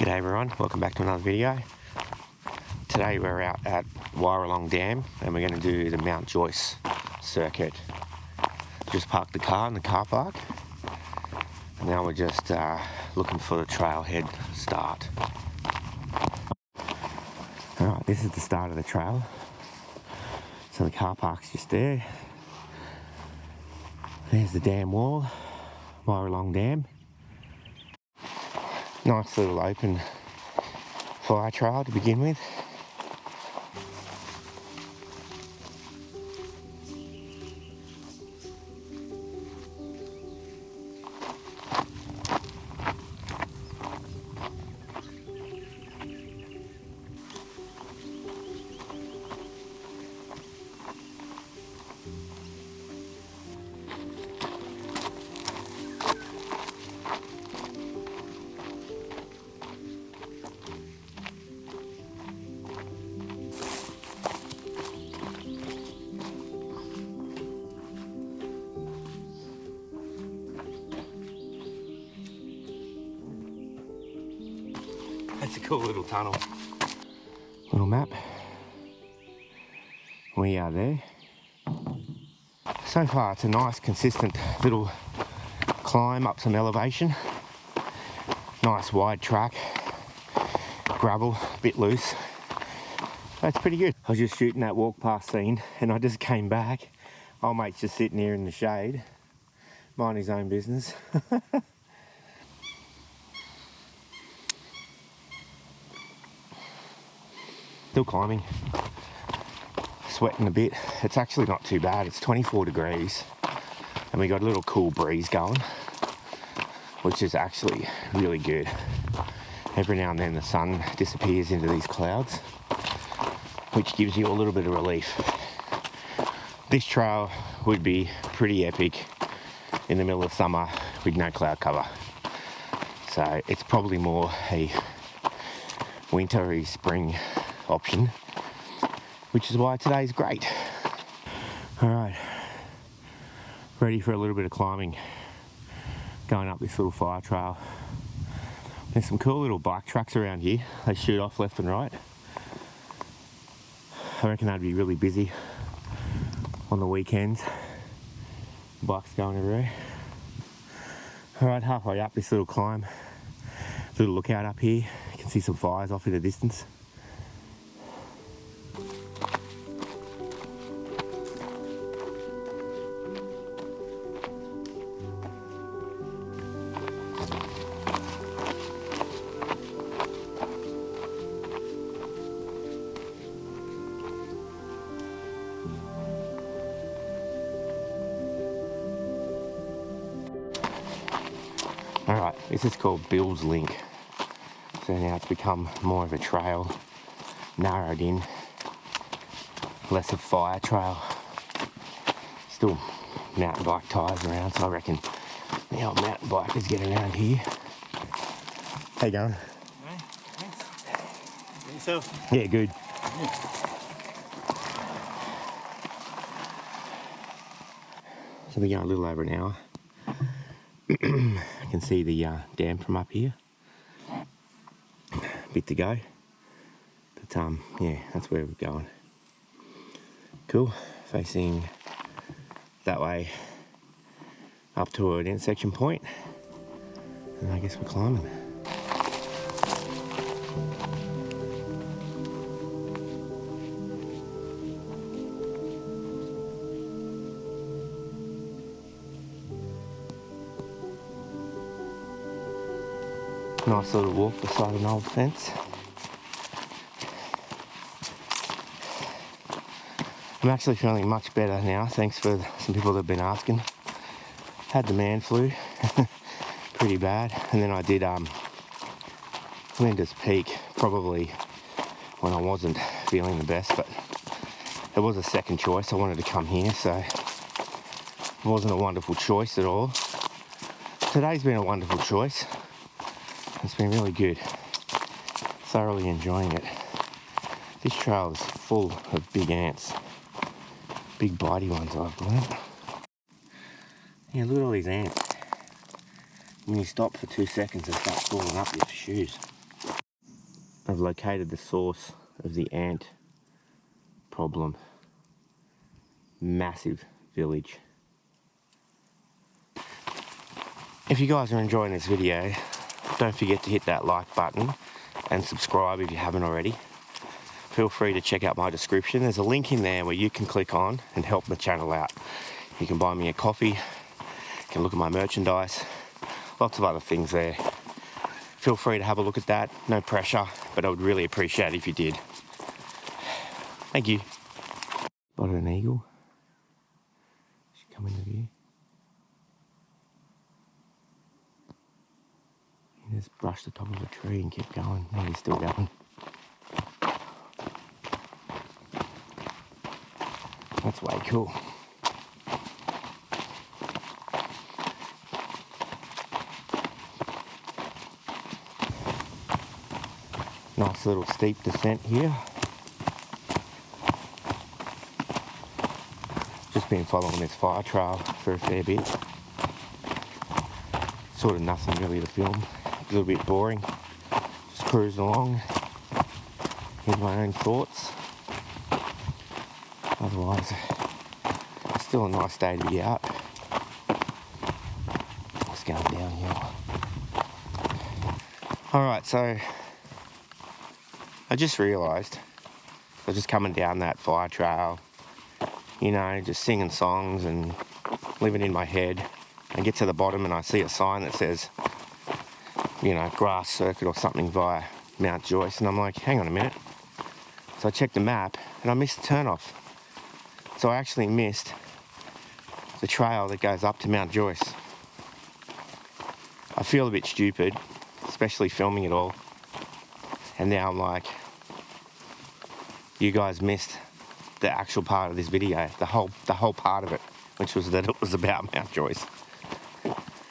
G'day everyone, welcome back to another video. Today we're out at Wyaralong Dam and we're going to do the Mt Joyce circuit. Just parked the car in the car park and now we're just looking for the trailhead start. Alright, this is the start of the trail. So the car park's just there. There's the dam wall, Wyaralong Dam. Nice little open fire trail to begin with. That's a cool little tunnel. Little map. We are there. So far it's a nice consistent little climb up some elevation. Nice wide track. Gravel, a bit loose. That's pretty good. I was just shooting that walk past scene and I just came back. Old mate's just sitting here in the shade, mind his own business. Still climbing, sweating a bit. It's actually not too bad. It's 24 degrees and we got a little cool breeze going, which is actually really good. Every now and then the sun disappears into these clouds, which gives you a little bit of relief. This trail would be pretty epic in the middle of summer with no cloud cover. So it's probably more a wintry spring option, which is why today's great. All right, ready for a little bit of climbing, going up this little fire trail. There's some cool little bike tracks around here. They shoot off left and right. I reckon they'd be really busy on the weekends. Bikes going everywhere. All right, halfway up this little climb, little lookout up here. You can see some fires off in the distance. Alright, this is called Bill's Link. So now it's become more of a trail, narrowed in, less of fire trail. Still mountain bike tyres around, so I reckon the old mountain bikers get around here. How you going? Right, thanks. And yourself? Yeah, good. Yeah. So we're going a little over an hour. I can see the dam from up here. Bit to go, but yeah, that's where we're going. Cool, facing that way up to an intersection point, and I guess we're climbing. Nice little walk beside an old fence. I'm actually feeling much better now, thanks for some people that have been asking. Had the man flu, pretty bad, and then I did Linda's Peak, probably when I wasn't feeling the best, but it was a second choice. I wanted to come here, so it wasn't a wonderful choice at all. Today's been a wonderful choice. It's been really good. Thoroughly enjoying it. This trail is full of big ants. Big bitey ones, I've learned. Yeah, look at all these ants. When you stop for 2 seconds, they start falling up your shoes. I've located the source of the ant problem. Massive village. If you guys are enjoying this video, don't forget to hit that like button and subscribe if you haven't already. Feel free to check out my description. There's a link in there where you can click on and help the channel out. You can buy me a coffee, you can look at my merchandise, lots of other things there. Feel free to have a look at that, no pressure, but I would really appreciate it if you did. Thank you. Spotted an eagle. Should come into view. He just brushed the top of a tree and kept going. Now he's still going. That's way cool. Nice little steep descent here. Just been following this fire trail for a fair bit. Sort of nothing really to film. A little bit boring. Just cruising along in my own thoughts. Otherwise, still a nice day to be out. Just going downhill. Alright, so I just realised I was just coming down that fire trail, you know, just singing songs and living in my head. I get to the bottom and I see a sign that says, you know, grass circuit or something via Mt Joyce, and I'm like, hang on a minute. So I checked the map and I missed the turnoff. So I actually missed the trail that goes up to Mt Joyce. I feel a bit stupid, especially filming it all. And now I'm like, you guys missed the actual part of this video, the whole part of it, which was that it was about Mt Joyce.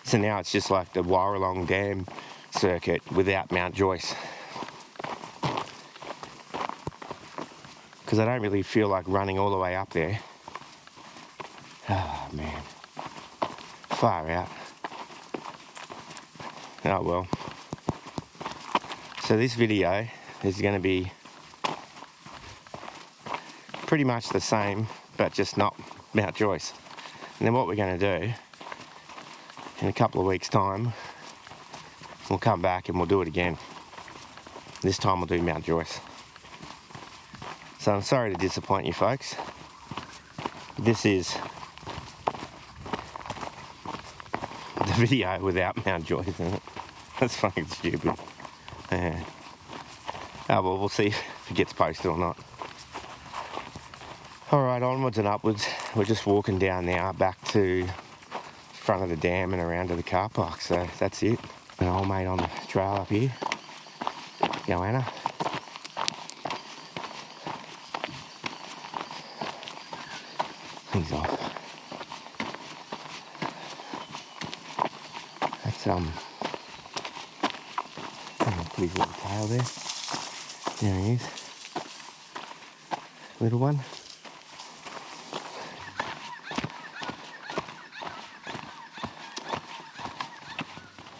So now it's just like the Wyaralong Dam circuit without Mt Joyce. Because I don't really feel like running all the way up there. Oh man, far out. Oh well. So this video is going to be pretty much the same, but just not Mt Joyce. And then what we're going to do, in a couple of weeks' time, we'll come back and we'll do it again. This time we'll do Mt Joyce. So I'm sorry to disappoint you folks. This is the video without Mt Joyce in it. That's fucking stupid. Yeah. Oh well, we'll see if it gets posted or not. Alright, onwards and upwards. We're just walking down now, back to front of the dam and around to the car park, so that's it. An old mate on the trail up here. Joanna. He's off. That's I'm gonna put his little tail there. There he is. Little one.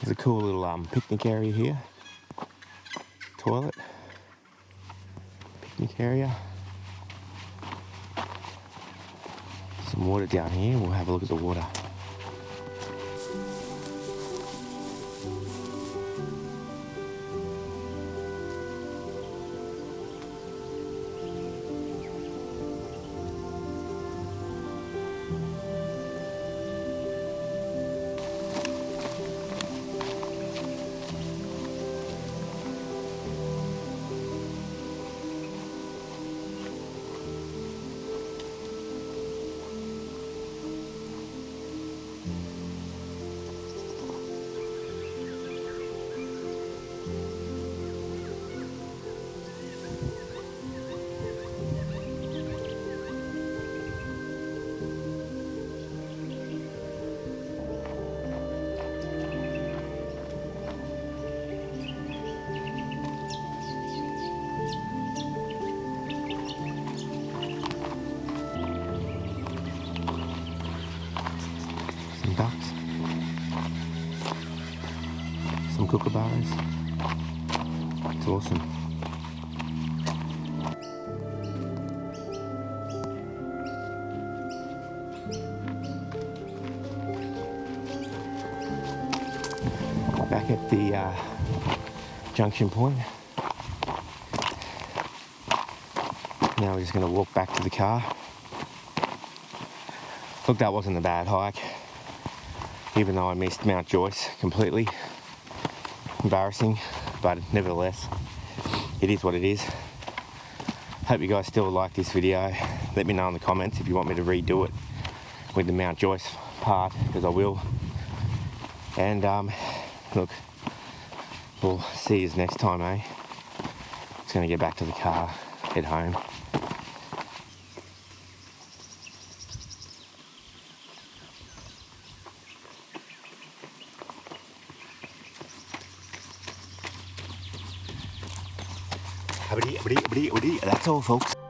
There's a cool little picnic area here. Toilet. Picnic area. Some water down here. We'll have a look at the water. Some ducks, some kookaburras. It's awesome. at the junction point. Now we're just going to walk back to the car. Look, that wasn't a bad hike, even though I missed Mt Joyce completely. Embarrassing, but nevertheless, it is what it is. Hope you guys still like this video. Let me know in the comments if you want me to redo it with the Mt Joyce part, because I will. And look, we'll see you next time, eh? Just gonna get back to the car, head home. That's all, folks.